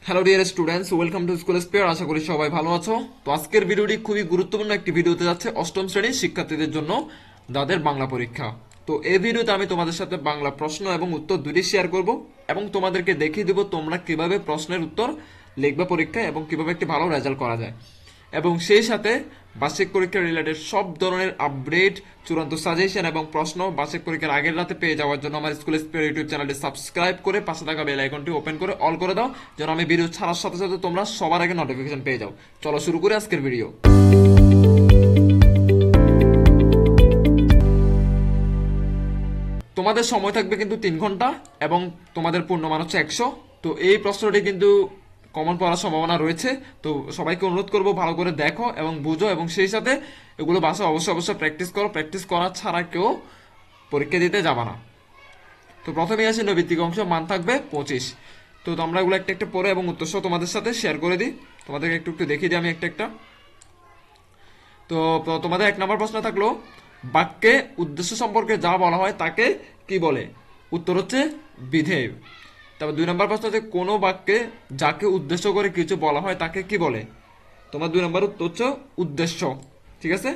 Hello dear students, welcome to school spare. আশা করি সবাই ভালো আছো। তো আজকের ভিডিওটি খুবই গুরুত্বপূর্ণ একটি ভিডিও হতে যাচ্ছে অষ্টম শ্রেণীর শিক্ষার্থীদের জন্য, যাদের বাংলা পরীক্ষা। তো এই ভিডিওতে আমি তোমাদের সাথে বাংলা প্রশ্ন এবং উত্তর দুটি শেয়ার করব এবং তোমাদেরকে দেখিয়ে দেবো তোমরা কিভাবে প্রশ্নের উত্তর লিখবে পরীক্ষায় এবং কিভাবে একটি ভালো রেজাল্ট করা যায়। এবং সেই সাথে বার্ষিক পরীক্ষা রিলেটেড সব ধরনের আপডেট, চূড়ান্ত সাজেশন এবং প্রশ্ন বার্ষিক পরীক্ষার আগের রাতে পেয়ে যাওয়ার জন্য আমার স্কুল স্পেয়ার ইউটিউব চ্যানেলটি সাবস্ক্রাইব করে পাশে থাকা বেল আইকনটি ওপেন করে অল করে দাও, যেন আমি ভিডিও ছাড়ার সাথে সাথে তোমরা সবার আগে নোটিফিকেশন পেয়ে যাও। চলো শুরু করি আজকের ভিডিও। তোমাদের সময় থাকবে কিন্তু 3 ঘন্টা এবং তোমাদের পূর্ণমান হচ্ছে 100। তো এই প্রশ্নটি কিন্তু কমন পড়ার সম্ভাবনা রয়েছে। তো সবাইকে অনুরোধ করব ভালো করে দেখো এবং বুঝো, এবং সেই সাথে এগুলো বাসায় অবশ্যই প্র্যাকটিস করো। প্র্যাকটিস করা ছাড়া কেউ পরীক্ষা দিতে যাবে না। তো প্রথমেই আসি নৈবিত্তিক অংশ, মান থাকবে 25। তো আমরা এগুলো একটা একটা পড়ে এবং উত্তর সহ তোমাদের সাথে শেয়ার করে দিই, তোমাদেরকে একটু একটু দেখিয়ে দিই আমি একটা একটা। তো তোমাদের 1 নম্বর প্রশ্ন থাকলো, বাক্যে উদ্দেশ্য সম্পর্কে যা বলা হয় তাকে কি বলে? উত্তর হচ্ছে বিধেয়। তারপর 2 নম্বর প্রশ্ন হচ্ছে, কোনো বাক্যে যাকে উদ্দেশ্য করে কিছু বলা হয় তাকে কি বলে? তোমার 2 নম্বর উত্তর হচ্ছে উদ্দেশ্য। ঠিক আছে।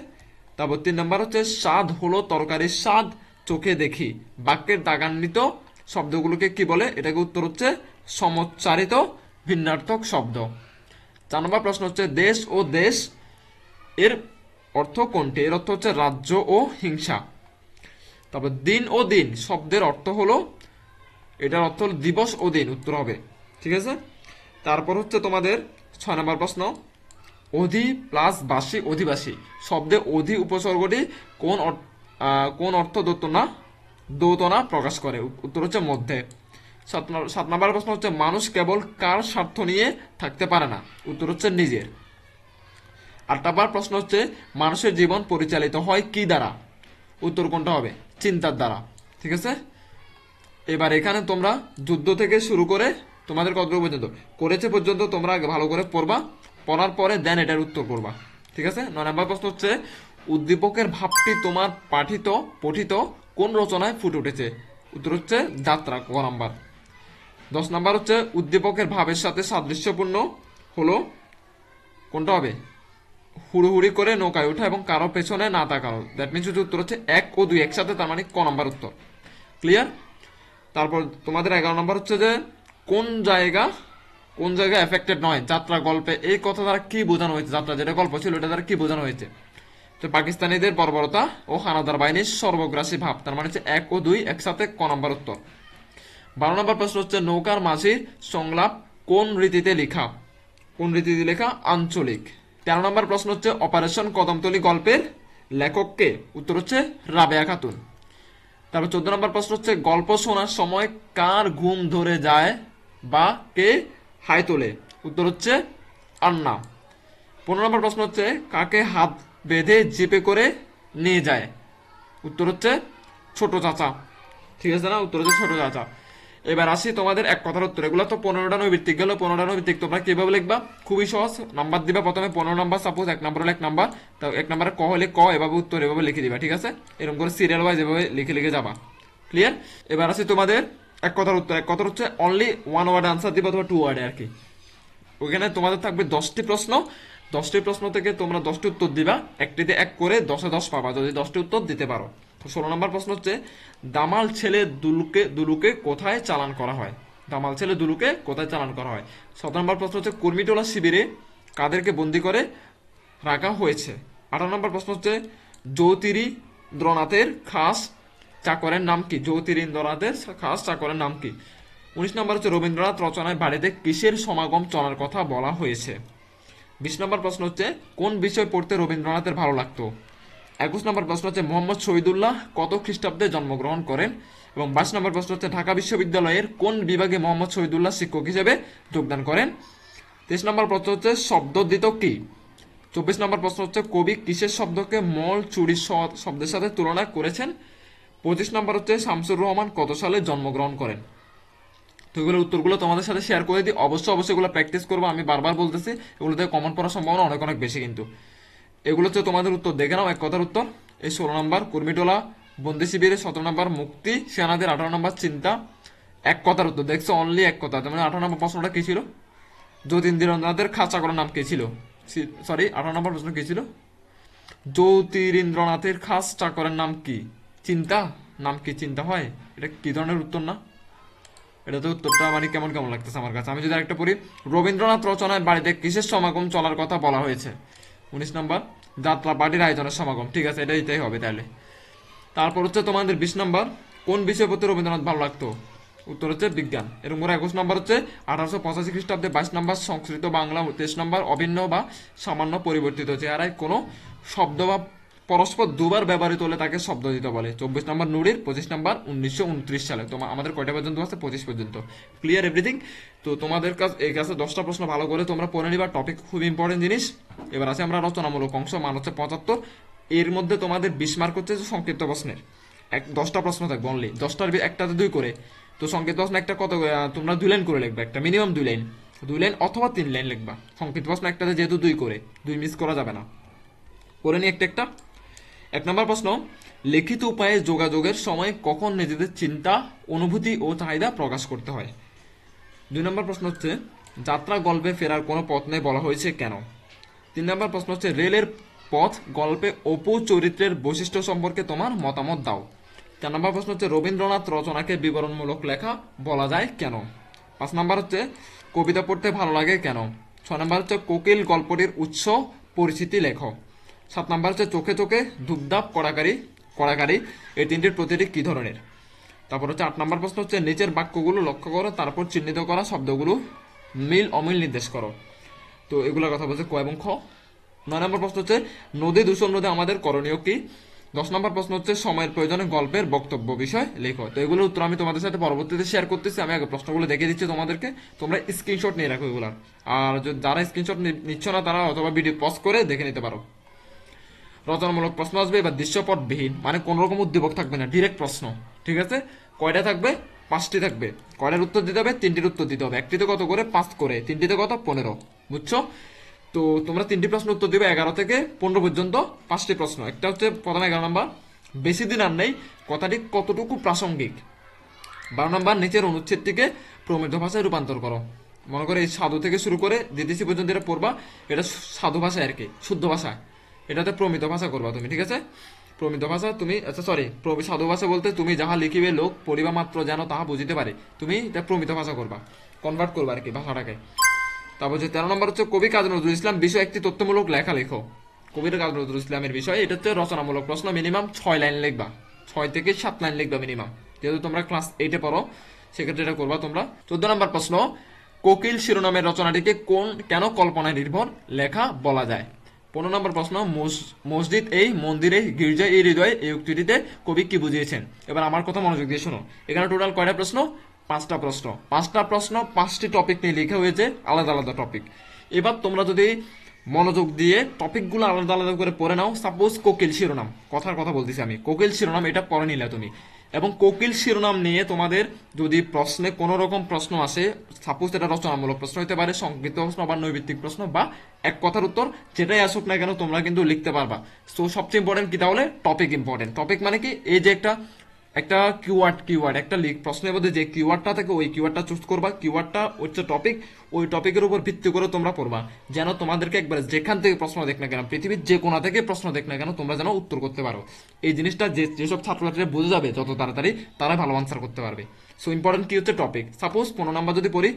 তারপর 3 নম্বর হচ্ছে, স্বাদ হলো তরকারির স্বাদ চোখে দেখি। বাক্যের দাগান্বিত শব্দগুলোকে কি বলে? এটাকে উত্তর হচ্ছে সমচ্চারিত ভিন্নার্থক শব্দ। 4 নম্বর প্রশ্ন হচ্ছে, দেশ ও দেশ এর অর্থ কোনটি? এর অর্থ হচ্ছে রাজ্য ও হিংসা। তারপর দিন ও দিন শব্দের অর্থ হলো, এটার অর্থ হলো দিবস ও দিন, উত্তর হবে। ঠিক আছে। তারপর হচ্ছে তোমাদের 6 নম্বর প্রশ্ন, অধি প্লাস বাসী অধিবাসী শব্দে অধি উপসর্গটি কোন অর্থ দোতনা প্রকাশ করে? উত্তর হচ্ছে মধ্যে। 7 নম্বর প্রশ্ন হচ্ছে, মানুষ কেবল কার স্বার্থ নিয়ে থাকতে পারে না? উত্তর হচ্ছে নিজের। 8 নম্বর প্রশ্ন হচ্ছে, মানুষের জীবন পরিচালিত হয় কি দ্বারা? উত্তর কোনটা হবে? চিন্তার দ্বারা। ঠিক আছে। এবার এখানে তোমরা যুদ্ধ থেকে শুরু করে তোমাদের কতটুকু পর্যন্ত করেছে পর্যন্ত তোমরা আগে ভালো করে পড়বা, পড়ার পরে দেন এটার উত্তর করবা। ঠিক আছে। 9 নম্বর প্রশ্ন হচ্ছে, উদ্দীপকের ভাবটি তোমার পঠিত কোন রচনায় ফুটে উঠেছে? উত্তর হচ্ছে যাত্রা, ক নাম্বার। 10 নম্বর হচ্ছে, উদ্দীপকের ভাবের সাথে সাদৃশ্যপূর্ণ হলো, কোনটা হবে? হুড়োহুড়ি করে নৌকায় ওঠা এবং কারো পেছনে না তাকানো। দ্যাট মিনস হচ্ছে উত্তর হচ্ছে 1 ও 2 একসাথে, তার মানে ক নাম্বার উত্তর। ক্লিয়ার? তারপর তোমাদের 11 নম্বর হচ্ছে যে, কোন জায়গা এফেক্টেড নয় যাত্রা গল্পে? এই কথা দ্বারা কি বোঝানো হয়েছে? যাত্রা যেটা গল্প ছিল এটা দ্বারা কি বোঝানো হয়েছে? তো পাকিস্তানিদের বর্বরতা ও হানাদার বাহিনীর সর্বগ্রাসী ভাব, তার মানে হচ্ছে 1 ও 2 একসাথে, ক নম্বর উত্তর। 12 নম্বর প্রশ্ন হচ্ছে, নৌকার মাঝির সংলাপ কোন রীতিতে লেখা? আঞ্চলিক। 13 নম্বর প্রশ্ন হচ্ছে, অপারেশন কদমতলী গল্পের লেখককে? উত্তর হচ্ছে রাবেয়া খাতুন। তারপর 14 নম্বর প্রশ্ন হচ্ছে, গল্প শোনার সময় কার ঘুম ধরে যায় বা কে হাই তোলে? উত্তর হচ্ছে আন্না। 15 নম্বর প্রশ্ন হচ্ছে, কাকে হাত বেঁধে জিপে করে নিয়ে যায়? উত্তর হচ্ছে ছোট চাচা। ঠিক আছে না? উত্তর হচ্ছে ছোট চাচা। এবার আসি তোমাদের এক কথার উত্তর। এগুলো তো 15টা নৈবিত্তিক গেল। 15টা নৈবিত্তিক তোমরা কিভাবে লিখবা? খুবই সহজ। নাম্বার দিবা প্রথমে 15 নাম্বার, সাপোজ 1 নাম্বার হলে 1 নাম্বার, তো 1 নাম্বারে ক হলে ক, এভাবে উত্তর এভাবে লিখে দিবা। ঠিক আছে। এরকম করে সিরিয়াল ওয়াইজ এভাবে লিখে লিখে যাবা। ক্লিয়ার? এবার আসি তোমাদের এক কথার উত্তর। এক কথার হচ্ছে অনলি 1 ওয়ার্ড আনসার দিবা অথবা 2 ওয়ার্ডে আর কি। ওইখানে তোমাদের থাকবে 10টি প্রশ্ন। 10টি প্রশ্ন থেকে তোমরা 10টি উত্তর দিবা, একটিতে 1 করে 10-এ 10 পাবা যদি 10টি উত্তর দিতে পারো। তো 16 নম্বর প্রশ্ন হচ্ছে, দামাল ছেলে দুলুকে কোথায় চালান করা হয়? দামাল ছেলে দুলুকে কোথায় চালান করা হয়? 17 নম্বর প্রশ্ন হচ্ছে, কুর্মিটোলা শিবিরে কাদেরকে বন্দি করে রাখা হয়েছে? 18 নম্বর প্রশ্ন হচ্ছে, জ্যোতিরিন্দ্রনাথের খাস চাকরের নাম কি? 19 নম্বর হচ্ছে, রবীন্দ্রনাথ রচনায় বাড়িতে কিসের সমাগম চলার কথা বলা হয়েছে? 20 নম্বর প্রশ্ন হচ্ছে, কোন বিষয় পড়তে রবীন্দ্রনাথের ভালো লাগতো? 21 নম্বর প্রশ্ন হচ্ছে, মোহাম্মদ শহীদুল্লাহ কত খ্রিস্টাব্দে জন্মগ্রহণ করেন? এবং 22 নম্বর প্রশ্ন হচ্ছে, ঢাকা বিশ্ববিদ্যালয়ের কোন বিভাগে মোহাম্মদ শহীদুল্লাহ শিক্ষক হিসেবে যোগদান করেন? 23 নম্বর প্রশ্ন হচ্ছে, শব্দদ্বিত কি? 24 নম্বর প্রশ্ন হচ্ছে, কবি কিসের শব্দকে মল চুরি শব্দের সাথে তুলনা করেছেন? 25 নম্বর হচ্ছে, শামসুর রহমান কত সালে জন্মগ্রহণ করেন? তো এগুলোর উত্তরগুলো তোমাদের সাথে শেয়ার করে দিই। অবশ্যই এগুলো প্র্যাকটিস করবো। আমি বারবার বলতেছি, এগুলো থেকে কমন পড়ার সম্ভাবনা অনেক অনেক বেশি। কিন্তু এগুলো হচ্ছে তোমাদের উত্তর, দেখে নাও। এক কথার উত্তর এই 16 নম্বর কুর্মিটোলা বন্দি শিবিরে, 17 নম্বর মুক্তি সেনাদের, 18 নম্বর চিন্তা। এক কথার উত্তর দেখছো, অনলি এক কথা। মানে 18 নম্বর প্রশ্নটা কি ছিল? জ্যোতিরিন্দ্রনাথের খাস চাকরের নাম কি ছিল? সরি, 18 নম্বর প্রশ্ন কি ছিল? জ্যোতিরিন্দ্রনাথের খাস চাকরের নাম কি? চিন্তা। নাম কি চিন্তা হয়? এটা কি ধরনের উত্তর না? এটা তো উত্তরটা মানে কেমন কেমন লাগতেছে আমার কাছে। আমি যদি আরেকটা পড়ি, রবীন্দ্রনাথ রচনায় বাড়িতে কিসের সমাগম চলার কথা বলা হয়েছে? 19 নম্বর, যাত্রা পার্টির আয়োজনের সমাগম। ঠিক আছে, এটাই হবে তাহলে। তারপর হচ্ছে তোমাদের 20 নম্বর, কোন বিষয় পড়তে রবীন্দ্রনাথ ভালো লাগতো? উত্তর হচ্ছে বিজ্ঞান। এর উপরে 21 নম্বর হচ্ছে 1885 খ্রিস্টাব্দে, 22 নম্বর সংস্কৃত বাংলা, 23 নম্বর অভিন্ন বা সামান্য পরিবর্তিত চেহারায় কোনো শব্দ বা পরস্পর দুবার ব্যবহৃত হলে তাকে শব্দ দিতে বলে। 24 নম্বর নুরির, 25 নম্বর 1929 সালে। আমাদের কয়টা পর্যন্ত আছে? 25 পর্যন্ত। Clear everything? তো তোমাদের কাছে এই কাছে 10টা প্রশ্ন ভালো করে তোমরা পড়ে নিবা। টপিক খুব ইম্পর্টেন্ট জিনিস। এবার আছে আমরা রচনামূলক অংশ, মান হচ্ছে 75। এর মধ্যে তোমাদের 20 মার্ক হচ্ছে সংক্ষিপ্ত প্রশ্নের। 10টা প্রশ্ন থাকবে অনলি, 10টার একটাতে 2 করে। তো সংক্ষিপ্ত প্রশ্ন একটা কত তোমরা 2 লাইন করে লিখবে, একটা মিনিমাম 2 লাইন, 2 লাইন অথবা 3 লাইন লিখবা। সংক্ষিপ্ত প্রশ্ন একটাতে যেহেতু 2 করে, 2 মিস করা যাবে না। করে নি একটা একটা। 1 নম্বর প্রশ্ন, লিখিত উপায়ে যোগাযোগের সময় কখন নিজেদের চিন্তা, অনুভূতি ও চাহিদা প্রকাশ করতে হয়? 2 নম্বর প্রশ্ন হচ্ছে, যাত্রা গল্পে ফেরার কোনো পথ নেই বলা হয়েছে কেন? 3 নম্বর প্রশ্ন হচ্ছে, রেলের পথ গল্পে অপু চরিত্রের বৈশিষ্ট্য সম্পর্কে তোমার মতামত দাও। 4 নম্বর প্রশ্ন হচ্ছে, রবীন্দ্রনাথ রচনাকে বিবরণমূলক লেখা বলা যায় কেন? 5 নম্বর হচ্ছে, কবিতা পড়তে ভালো লাগে কেন? 6 নম্বর হচ্ছে, কোকিল গল্পটির উৎস পরিচিতি লেখো। 7 নম্বর হচ্ছে, চোখে চোখে ধূপধাপ কড়াকারি কড়াকারি এই তিনটির প্রতিটি কি ধরনের? তারপর হচ্ছে 8 নম্বর প্রশ্ন হচ্ছে, নিচের বাক্যগুলো লক্ষ্য করো, তারপর চিহ্নিত করা শব্দগুলো মিল অমিল নির্দেশ করো। তো এগুলোর কথা বলছে ক এবং খ। 9 নম্বর প্রশ্ন হচ্ছে, নদী দূষণ রোধে আমাদের করণীয় কি? 10 নম্বর প্রশ্ন হচ্ছে, সময়ের প্রয়োজনে গল্পের বক্তব্য বিষয় লেখো। তো এগুলোর উত্তর আমি তোমাদের সাথে পরবর্তীতে শেয়ার করতেছি। আমি আগে প্রশ্নগুলো দেখে দিচ্ছি তোমাদেরকে, তোমরা স্ক্রিনশট নিয়ে রাখো এগুলার। আর যারা স্ক্রিনশট নিচ্ছ না তারা অথবা ভিডিও পজ করে দেখে নিতে পারো। রচনামূলক প্রশ্ন আসবে এবার, দৃশ্যপটবিহীন, মানে কোন রকম উদ্দীপক থাকবে না, ডিরেক্ট প্রশ্ন। ঠিক আছে, কয়টা থাকবে? 5টি থাকবে। কয়টার উত্তর দিতে হবে? 3টির উত্তর দিতে হবে। একটিতে কত করে? 5 করে। 3টিতে কত? 15। বুঝছো? তো তোমরা 3টি প্রশ্ন উত্তর দিবে 11 থেকে 15 পর্যন্ত। 5টি প্রশ্ন। একটা হচ্ছে প্রথমে 11 নম্বর, বেশি দিন আর নেই, কথাটি কতটুকু প্রাসঙ্গিক। 12 নম্বর, নিচের অনুচ্ছেদটিকে প্রমিত ভাষায় রূপান্তর করো। মনে করে এই সাধু থেকে শুরু করে দিদিসি পর্যন্ত এটা পড়বা, এটা সাধু ভাষায় আর কি, শুদ্ধ ভাষা। এটাতে প্রমিত ভাষা করবা তুমি। ঠিক আছে, প্রমিত ভাষা তুমি, আচ্ছা সরি, সাধু ভাষা বলতে তুমি যাহা লিখিবে লোক পড়িবা মাত্র যেন তাহা বুঝিতে পারে, তুমি এটা প্রমিত ভাষা করবা, কনভার্ট করবা আর কি ভাষাটাকে। তারপর হচ্ছে 13 নম্বর হচ্ছে, কবি কাজী নজরুল ইসলাম বিষয়ে একটি তথ্যমূলক লেখা লেখো। কবির কাজী নজরুল ইসলামের বিষয়ে এটা হচ্ছে রচনামূলক প্রশ্ন, মিনিমাম 6 লাইন লিখবা, 6 থেকে 7 লাইন লিখবা মিনিমাম। যেহেতু তোমরা ক্লাস 8-এ পড়ো সেক্ষেত্রে এটা করবা তোমরা। 14 নম্বর প্রশ্ন, কোকিল শিরোনামের রচনাটিকে কেন কল্পনা নির্ভর লেখা বলা যায়? 15 নম্বর প্রশ্ন, মসজিদ এই, মন্দিরে, গির্জা এই, হৃদয় এই উক্তিটিতে কবি কি বুঝিয়েছেন? এবার আমার কথা মনোযোগ দিয়ে শোনো। এখানে টোটাল কয়টা প্রশ্ন? 5টা প্রশ্ন। 5টা প্রশ্ন 5টি টপিক নিয়ে লেখা হয়েছে, আলাদা আলাদা টপিক। এবার তোমরা যদি মনোযোগ দিয়ে টপিকগুলো আলাদা আলাদা করে পড়ে নাও। সাপোজ কোকিল শিরোনাম, কথার কথা বলতেছি আমি, কোকিল শিরোনাম এটা পড়ে নিলে তুমি, এবং কোকিল শিরোনাম নিয়ে তোমাদের যদি প্রশ্নে কোনো রকম প্রশ্ন আসে, সাপোজ এটা রচনামূলক প্রশ্ন হতে পারে, সংক্ষিপ্ত প্রশ্ন বা নৈবিত্তিক প্রশ্ন বা এক কথার উত্তর, যেটাই আসুক না কেন তোমরা কিন্তু লিখতে পারবা। সো সবচেয়ে ইম্পর্টেন্ট কি তাহলে? Topic important. টপিক মানে কি? এই যে একটা কিওয়ার্ড একটা প্রশ্নের মধ্যে যে কিওয়ার্ডটা থাকে ওই কিওয়ার্ডটা চুজ করবা। কিওয়ার্ডটা হচ্ছে টপিক, ওই টপিকের উপর ভিত্তি করে তোমরা পড়বা, যেন তোমাদেরকে একবার যেখান থেকে প্রশ্ন দেখ না কেন, পৃথিবীর যে কোণা থেকে প্রশ্ন দেখ না কেন, তোমরা যেন উত্তর করতে পারো। এই জিনিসটা যেসব ছাত্রছাত্রীরা বুঝে যাবে যত তাড়াতাড়ি, তারা ভালো আনসার করতে পারবে। সো ইম্পর্টেন্ট কি হচ্ছে? টপিক। সাপোজ 15 নাম্বার যদি পড়ি,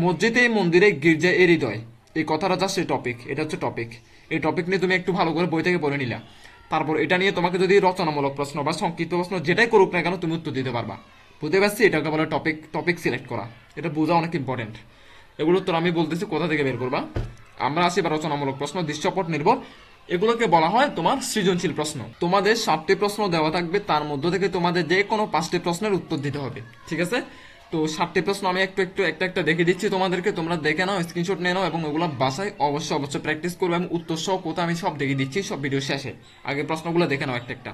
মসজিদে, মন্দিরে, গির্জা এর হৃদয়, এই কথাটা যা সেই টপিক, এটা হচ্ছে টপিক। এই টপিক নিয়ে তুমি একটু ভালো করে বই থেকে পড়ে নিলা। তারপর এটা নিয়ে তোমাকে যদি রচনামূলক প্রশ্ন বা সংক্ষিপ্ত প্রশ্ন যেটাই করুক না কেন তুমি উত্তর দিতে পারবা। বুঝতে পারছি? এটাকে বলে টপিক সিলেক্ট করা। এটা বোঝা অনেক ইম্পর্টেন্ট। এগুলো তো আমি বলতেছি কোথা থেকে বের করবা। আমরা আসি বা রচনামূলক প্রশ্ন, দৃশ্যপট নির্ভর, এগুলোকে বলা হয় তোমার সৃজনশীল প্রশ্ন। তোমাদের 7টি প্রশ্ন দেওয়া থাকবে, তার মধ্য থেকে তোমাদের যে কোনো 5টি প্রশ্নের উত্তর দিতে হবে। ঠিক আছে, তো 7টি প্রশ্ন আমি একটা দেখে দিচ্ছি তোমাদেরকে, তোমরা দেখে নাও, স্ক্রিনশট নিয়ে নাও এবং ওগুলো বাসায় অবশ্যই প্র্যাকটিস করবে। আমি উত্তর সহ কোথা আমি সব দেখে দিচ্ছি সব ভিডিও শেষে। আগে প্রশ্নগুলো দেখে নাও একটা।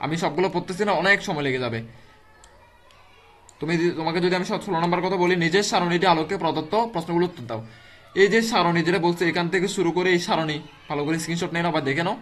আমি সবগুলো পড়তেছি না, অনেক সময় লেগে যাবে। তোমাকে যদি আমি 16 নম্বর কথা বলি, নিজের সারণীটি আলোকে প্রদত্ত প্রশ্নগুলো উত্তর দাও। এই যে সারণী যেটা বলছে এখান থেকে শুরু করে এই সারণী ভালো করে স্ক্রিনশট নিয়ে নাও বা দেখে নাও।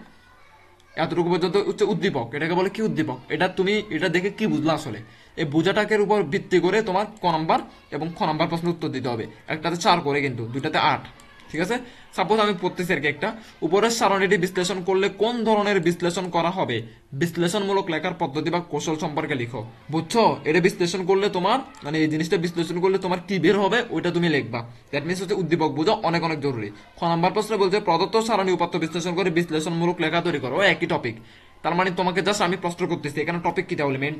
এতটুকু পর্যন্ত হচ্ছে উদ্দীপক। এটাকে বলে কি উদ্দীপক, এটা তুমি এটা দেখে কি বুঝলা আসলে। এই বোঝাটাকের উপর ভিত্তি করে তোমার ক নাম্বার এবং খ নাম্বার প্রশ্ন উত্তর দিতে হবে। একটাতে 4 করে কিন্তু, দুইটাতে 8। ঠিক আছে, সাপোজ আমি পড়তেছি আর কি একটা, উপরের সারণীটি বিশ্লেষণ করলে কোন ধরনের বিশ্লেষণ করা হবে, বিশ্লেষণমূলক লেখার পদ্ধতি বা কৌশল সম্পর্কে লিখো। বুঝছো, এটা বিশ্লেষণ করলে তোমার মানে এই জিনিসটা বিশ্লেষণ করলে তোমার কি বের হবে ওইটা তুমি লিখবা। দ্যাট মিনস হচ্ছে উদ্দীপক বোঝা অনেক অনেক জরুরি। খ নাম্বার প্রশ্ন বলছে প্রদত্ত সারণী উপাত্ত বিশ্লেষণ করে বিশ্লেষণমূলক লেখা তৈরি করো, একই টপিক। তার মানে তোমাকে জাস্ট আমি প্রশ্ন করতেছি এখানে টপিক কি, তাহলে মেইন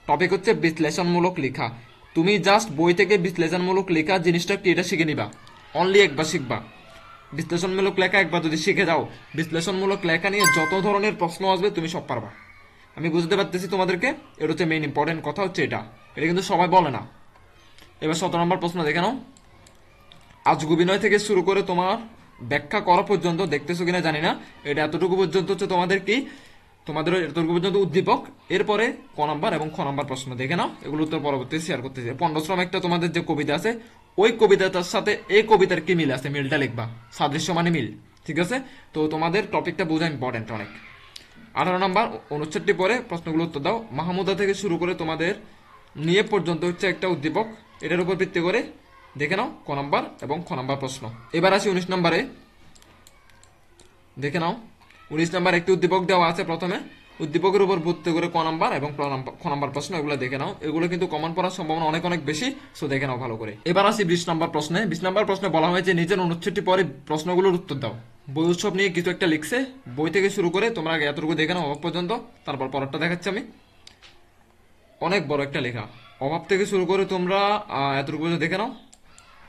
টপিক হচ্ছে বিশ্লেষণমূলক লেখা। তুমি জাস্ট বই থেকে বিশ্লেষণমূলক লেখা জিনিসটা কি এটা শিখে নিবা, অনলি একবার শিখবা। বিশ্লেষণমূলক লেখা একবার যদি শিখে যাও, বিশ্লেষণমূলক লেখা নিয়ে যত ধরনের প্রশ্ন আসবে তুমি সব পারবা। আমি বুঝতে পারতেছি তোমাদেরকে, এটা হচ্ছে মেইন ইম্পর্টেন্ট কথা হচ্ছে এটা, এটা কিন্তু সবাই বলে না। এবার 17 নম্বর প্রশ্ন দেখে নাও। আজগু বিনয় থেকে শুরু করে তোমার ব্যাখ্যা করা পর্যন্ত, দেখতেছো কিনা জানি না, এটা এতটুকু পর্যন্ত হচ্ছে তোমাদের কি, তোমাদের এতটুকু পর্যন্ত উদ্দীপক। এরপরে ক নাম্বার এবং খ নাম্বার প্রশ্ন দেখে নাও, এগুলো উত্তর পরবর্তী শেয়ার করতেছি। 15 একটা তোমাদের যে কবিতা আছে, ওই কবিতাটার সাথে এই কবিতার কি মিল আছে, মিলটা লিখবা, সাদৃশ্য মানে মিল। ঠিক আছে, তো তোমাদের টপিকটা বোঝা ইম্পর্টেন্ট অনেক। 18 নাম্বার অনুচ্ছেদটি পরে প্রশ্নগুলো উত্তর দাও। মাহমুদা থেকে শুরু করে তোমাদের নিয়ে পর্যন্ত হচ্ছে একটা উদ্দীপক, এটার উপর ভিত্তি করে দেখে নাও ক নাম্বার এবং খ নাম্বার প্রশ্ন। এবার আসি 19 নম্বরে, দেখে নাও। 19 নাম্বার একটি উদ্দীপক দেওয়া আছে প্রথমে, উদ্দীপকের উপর ভিত্তি করে ক নাম্বার এবং খ নাম্বার প্রশ্ন, এগুলো দেখে নাও। এগুলো কিন্তু কমন পড়ার সম্ভাবনা অনেক অনেক বেশি, সো দেখে নাও ভালো করে। এবার আসি 20 নাম্বার প্রশ্নে। 20 নাম্বার প্রশ্নে বলা হয়েছে নিজের অনুচ্ছেদটি পরে প্রশ্নগুলোর উত্তর দাও। বই উৎসব নিয়ে কিছু একটা লিখছে, বই থেকে শুরু করে তোমরা আগে এতটুকু দেখে নাও অভাব পর্যন্ত, তারপর পরেরটা দেখাচ্ছি আমি। অনেক বড় একটা লেখা, অভাব থেকে শুরু করে তোমরা এতটুকু পর্যন্ত দেখে নাও।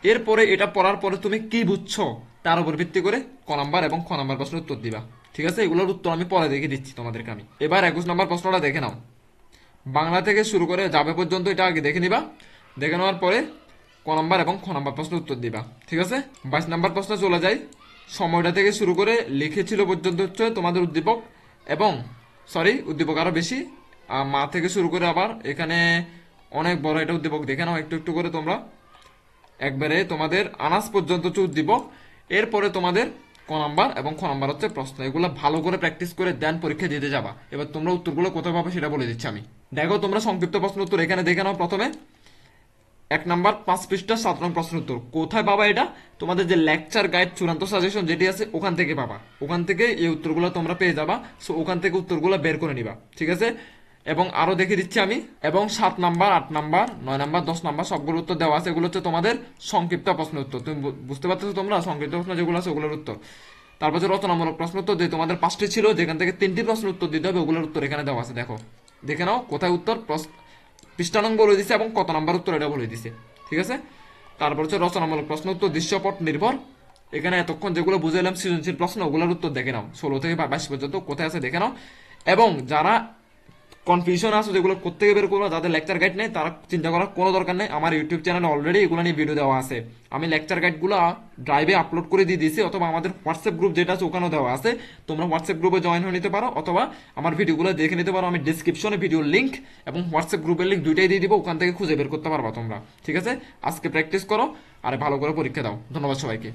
এরপরে এটা পড়ার পরে তুমি কি বুঝছো তার উপর ভিত্তি করে ক নাম্বার এবং খ নাম্বার প্রশ্নের উত্তর দিবা। ঠিক আছে, এগুলোর উত্তর আমি পরে দেখে দিচ্ছি তোমাদেরকে আমি। এবার 21 নাম্বার প্রশ্নটা দেখে নাও। বাংলা থেকে শুরু করে যাবে পর্যন্ত এটা আগে দেখে নিবা, দেখে নেওয়ার পরে ক নাম্বার এবং খ নাম্বার প্রশ্নের উত্তর দিবা। ঠিক আছে, 22 নাম্বার প্রশ্ন চলে যাই। সময়টা থেকে শুরু করে লিখেছিল পর্যন্ত হচ্ছে তোমাদের উদ্দীপক, এবং উদ্দীপক আরো বেশি, মা থেকে শুরু করে আবার এখানে অনেক বড় এটা উদ্দীপক, দেখে নাও একটু একটু করে তোমরা, একবারে তোমাদের আনাজ পর্যন্ত হচ্ছে উদ্দীপক। এরপরে তোমাদের ক নাম্বার এবং খ নাম্বার হচ্ছে প্রশ্ন, এগুলো ভালো করে প্র্যাকটিস করে দেন পরীক্ষা দিতে যাবা। এবার তোমরা উত্তরগুলো কোথায় পাবে সেটা বলে দিচ্ছি আমি। দেখো তোমরা সংক্ষিপ্ত প্রশ্ন উত্তর এখানে দেখে নাও। প্রথমে 1 নাম্বার 5 পৃষ্ঠা 7 নং প্রশ্ন উত্তর কোথায় পাবা, এটা তোমাদের যে লেকচার গাইড চূড়ান্ত সাজেশন যেটি আছে ওখান থেকে পাবা, ওখান থেকে এই উত্তরগুলো তোমরা পেয়ে যাবা। সো ওখান থেকে উত্তরগুলো বের করে নিবা। ঠিক আছে, এবং আরো দেখে দিচ্ছি আমি। এবং 7 নাম্বার 8 নাম্বার 9 নাম্বার 10 নাম্বার সবগুলো উত্তর দেওয়া আছে, এগুলো হচ্ছে তোমাদের সংক্ষিপ্ত প্রশ্ন উত্তর। তুমি বুঝতে পারছো তোমরা, সংক্ষিপ্ত প্রশ্ন যেগুলো আছে ওগুলোর উত্তর। তারপর হচ্ছে রচনামূলক প্রশ্ন উত্তর, যে তোমাদের 5টি ছিল যেখান থেকে 3টি প্রশ্ন উত্তর দিতে হবে, ওগুলোর উত্তর এখানে দেওয়া আছে। দেখো দেখে নাও কোথায় উত্তর, পৃষ্ঠা নং বলে দিছে এবং কত নাম্বার উত্তর এটা বলে দিছে। ঠিক আছে, তারপর হচ্ছে রচনামূলক প্রশ্ন উত্তর দৃশ্যপট নির্ভর, এখানে এতক্ষণ যেগুলো বুঝাইলাম সৃজনশীল প্রশ্ন ওগুলোর উত্তর দেখে নাও, 16 থেকে 22 পর্যন্ত কোথায় আছে দেখে নাও। এবং যারা কনফিউশন আছে যেগুলো কোত্থেকে বের করবো, যাদের লেকচার গাইড নেই তারা চিন্তা করার কোনো দরকার নেই, আমার ইউটিউব চ্যানেলে অলরেডি এগুলো নিয়ে ভিডিও দেওয়া আছে। আমি লেকচার গাইডগুলো ড্রাইভে আপলোড করে দিয়ে দিয়েছি, অথবা আমাদের হোয়াটসঅ্যাপ গ্রুপ যেটা আছে ওখানেও দেওয়া আছে, তোমরা হোয়াটসঅ্যাপ গ্রুপে জয়েন হয়ে নিতে পারো, অথবা আমার ভিডিওগুলো দেখে নিতে পারো। আমি ডিসক্রিপশনে ভিডিওর লিঙ্ক এবং হোয়াটসঅ্যাপ গ্রুপের লিঙ্ক দুইটাই দিয়ে দিব, ওখান থেকে খুঁজে বের করতে পারবা তোমরা। ঠিক আছে, আজকে প্র্যাকটিস করো আর ভালো করে পরীক্ষা দাও। ধন্যবাদ সবাইকে।